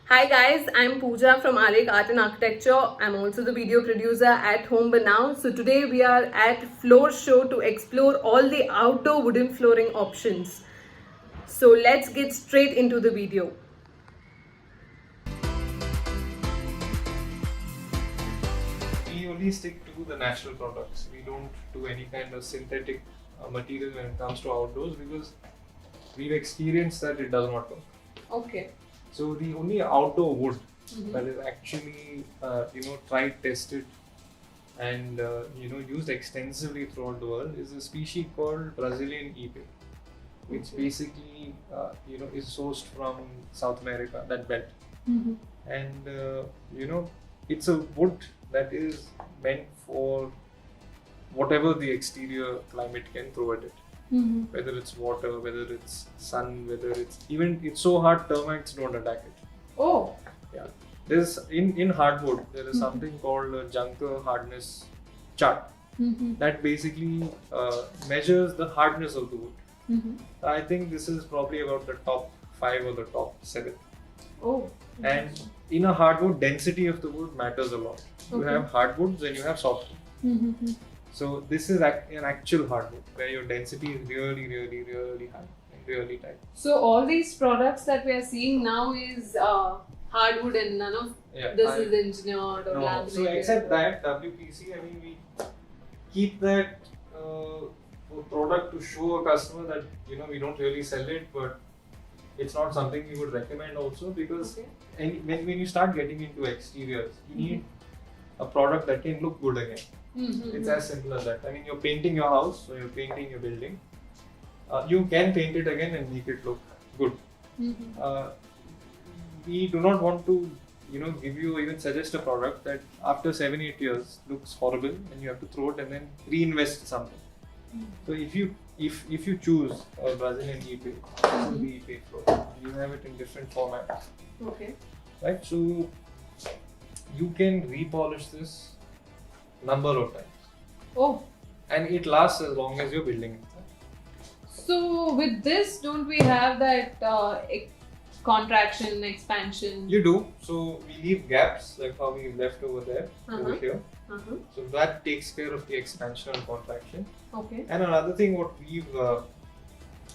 Hi guys, I'm Pooja from Alek Art and Architecture. I'm also the video producer at Home Banao. So today we are at Floor Show to explore all the outdoor wooden flooring options. So let's get straight into the video. We only stick to the natural products. We don't do any kind of synthetic material when it comes to outdoors because we've experienced that it does not work. Okay. So the only outdoor wood that is actually tried, tested, and used extensively throughout the world is a species called Brazilian ipe, which basically is sourced from South America, that belt. And it's a wood that is meant for whatever the exterior climate can throw at it. Whether it's water, whether it's sun, whether it's so hard termites don't attack it. Oh. Yeah. There's in hardwood there is something called a Junker hardness chart that basically measures the hardness of the wood. I think this is probably about the top 5 or the top 7. Oh. And in a hardwood, density of the wood matters a lot. You have hardwoods and you have softwood. So this is an actual hardwood where your density is really, really, really high and really tight. So all these products that we are seeing now is hardwood and none of this is engineered or laminated. So except that WPC, I mean, we keep that product to show a customer that we don't really sell it, but it's not something we would recommend also because when you start getting into exteriors, you need a product that can look good again. It's as simple as that. I mean, you're painting your house or you're painting your building. You can paint it again and make it look good. We do not want to, give you or even suggest a product that after 7-8 years looks horrible and you have to throw it and then reinvest something. So if you choose a Brazilian ipe, this is the ipe floor. You have it in different formats. Okay. Right. So you can repolish this number of times. Oh. And it lasts as long as you're building it. So with this, don't we have that contraction, expansion? You do. So we leave gaps like how we left over there, over here. So that takes care of the expansion and contraction. Okay. And another thing what we've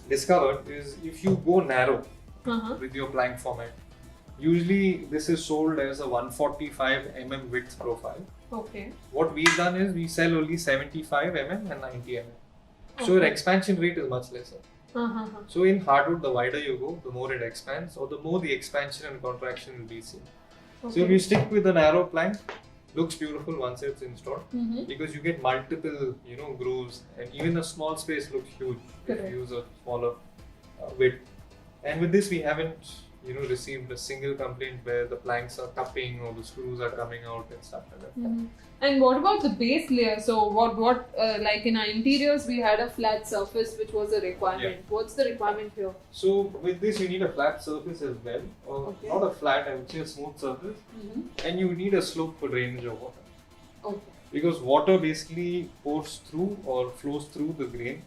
discovered is if you go narrow with your plank format, usually this is sold as a 145 mm width profile. Okay. What we've done is we sell only 75 mm and 90 mm. So your expansion rate is much lesser. So in hardwood, the wider you go, the more it expands, or the more the expansion and contraction will be seen. So if you stick with a narrow plank, looks beautiful once it's installed because you get multiple, grooves, and even a small space looks huge if you use a smaller width. And with this, we haven't, received a single complaint where the planks are cupping or the screws are coming out and stuff like that. And what about the base layer? So what like in our interiors, we had a flat surface which was a requirement. Yeah. What's the requirement here? So with this, you need a flat surface as well, or not a flat, I would say a smooth surface, and you need a slope for drainage of water. Okay. Because water basically pours through or flows through the grain,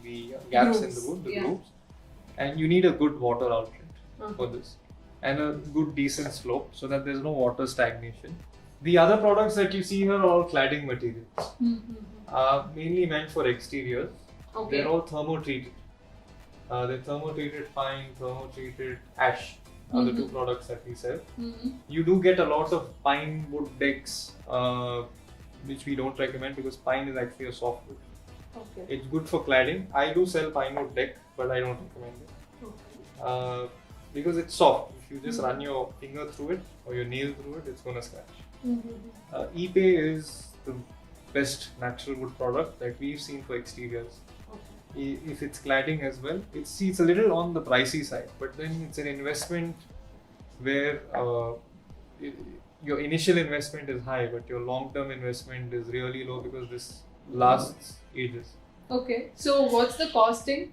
the gaps in the wood, the grooves, and you need a good water outlet for this, and a good decent slope so that there's no water stagnation. The other products that you see here are all cladding materials, mainly meant for exteriors. Okay. They're all thermo-treated. They're thermo-treated pine, thermo-treated ash are the two products that we sell. You do get a lot of pine wood decks, which we don't recommend because pine is actually a soft wood. Okay. It's good for cladding. I do sell pine wood deck, but I don't recommend it. Okay. Because it's soft. If you just run your finger through it or your nail through it, it's going to scratch. Ipe is the best natural wood product that we've seen for exteriors. If it's cladding as well, it's a little on the pricey side, but then it's an investment where your initial investment is high, but your long-term investment is really low because this lasts ages. Okay. So what's the costing?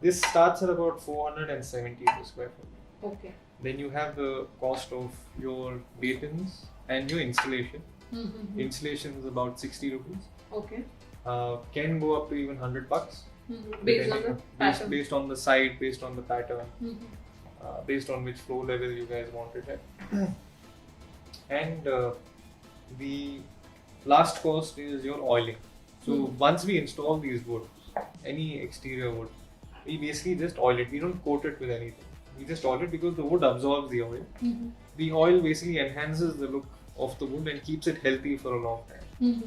This starts at about 470 per square foot. Okay. Then you have the cost of your battens and your installation. Installation is about 60 rupees. Okay. Can go up to even $100. Based on the pattern. Based on the site, based on the pattern. based on which floor level you guys want it at. And the last cost is your oiling. So once we install these woods, any exterior wood, we basically just oil it. We don't coat it with anything. We just oil it because the wood absorbs the oil. The oil basically enhances the look of the wood and keeps it healthy for a long time.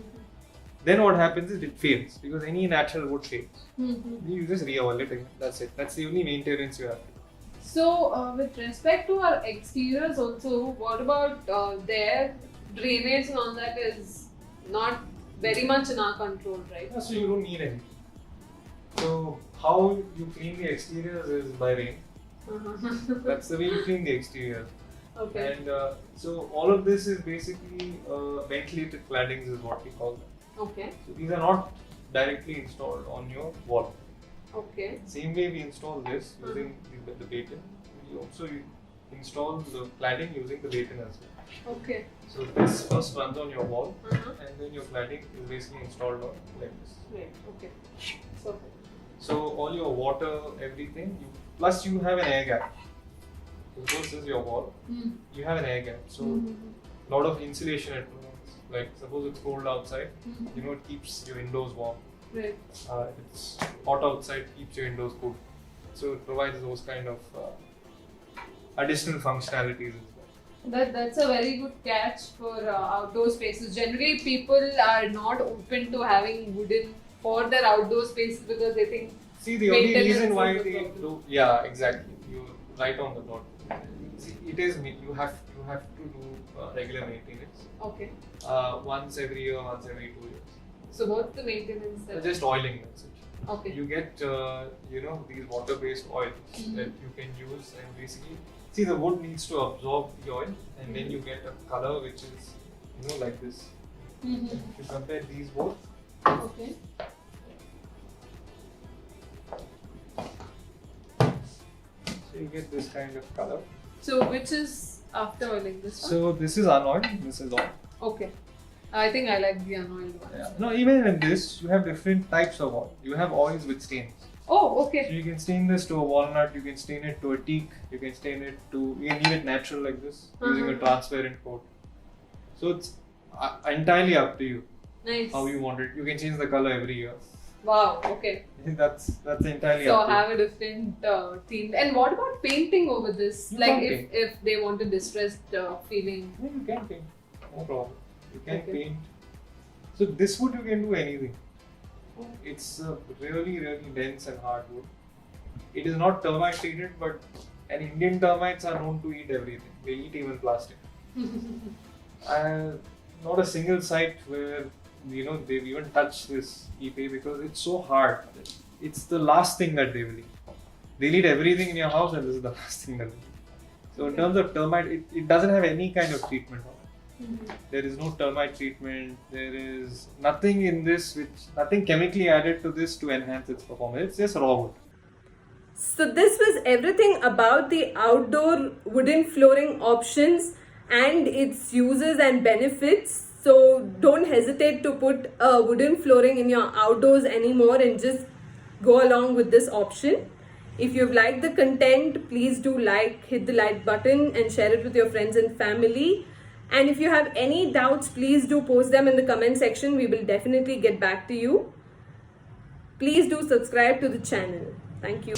Then what happens is it fades because any natural wood fades. You just re-oil it again. That's it. That's the only maintenance you have to do. So, with respect to our exteriors also, what about their drainage and all that is not very much in our control, right? Yeah, so you don't need anything. So how you clean the exteriors is by rain. That's the way you clean the exterior. Okay. And so all of this is basically ventilated claddings is what we call them. Okay. So these are not directly installed on your wall. Okay. Same way we install this using the batten, we also install the cladding using the batten as well. Okay. So this first runs on your wall and then your cladding is basically installed on like this. Right. Okay. So. So all your water, everything, plus you have an air gap. So this is your wall. You have an air gap. So lot of insulation it provides. Like suppose it's cold outside, you know, it keeps your indoors warm. Right. It's hot outside, keeps your indoors cool. So it provides those kind of additional functionalities as well. That's a very good catch for outdoor spaces. Generally, people are not open to having wooden for their outdoor spaces because they think. See, the only reason why is a they problem. do, yeah, exactly. You're right on the dot. See, it is you have to do regular maintenance. Okay. Once every year, once every 2 years. So what's the maintenance? Just oiling, that's it. Okay. You get these water-based oils that you can use and basically see the wood needs to absorb the oil and then you get a color which is like this. If you compare these both. Okay. So you get this kind of color. So which is after oiling, this one? So this is unoiled, this is oil. Okay. I think I like the unoiled one. Yeah. No, even in this, you have different types of oil. You have oils with stains. Oh, So okay. you can stain this to a walnut, you can stain it to a teak, you can stain it to, you can leave it natural like this, using a transparent coat. So it's entirely up to you Nice. how you want it. You can change the color every year. Wow, okay. That's entirely So up to you. have a different theme. And what about painting over this? You Like can if, paint. if they want a distressed feeling. Yeah, you can paint, no problem. You can Okay. paint. So this wood you can do anything. It's a really, really dense and hard wood. It is not termite treated, but Indian termites are known to eat everything. They eat even plastic. Not a single site where they've even touched this Ipe because it's so hard. It's the last thing that they will eat. They'll eat everything in your house, and this is the last thing that they eat. So in terms of termite, it doesn't have any kind of treatment on it. There is no termite treatment. There is nothing in this, nothing chemically added to this to enhance its performance. It's just raw wood. So this was everything about the outdoor wooden flooring options and its uses and benefits. So don't hesitate to put a wooden flooring in your outdoors anymore and just go along with this option. If you've liked the content, please do hit the like button and share it with your friends and family. And if you have any doubts, please do post them in the comment section. We will definitely get back to you. Please do subscribe to the channel. Thank you.